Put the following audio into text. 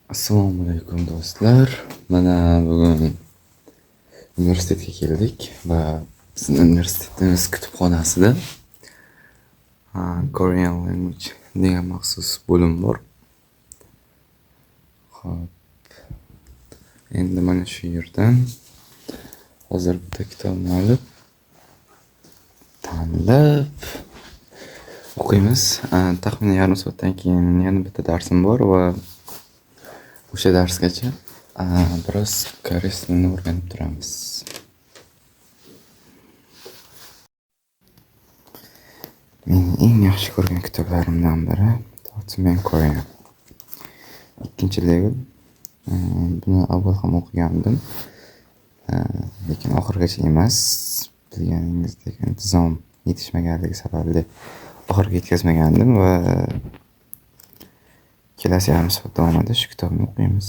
Assalomu alaykum do'stlar. Mana bugun universitetga keldik va bizning universitetimiz kutubxonasida Korean language degan maxsus bo'lim bor. Xo'p, endi mana shu yerdan hozir bitta kitobni olib, tanlab o'qiymiz. Taxminan yarim soatdan keyin yana bitta darsim bor va o'sha darsgacha biroz koreys tilini o'rganib turamiz. Mening eng yaxshi ko'rgan kitoblarimdan biri Talk to Me in Korean. Ikkinchi level. Buni avval ham o'qigandim. Lekin oxirigacha emas. Bilganingizdek, intizom yetishmaganligi sababli oxiriga yetkazmagandim va kelasi yarim soat davomida shu kitobni o'qiymiz.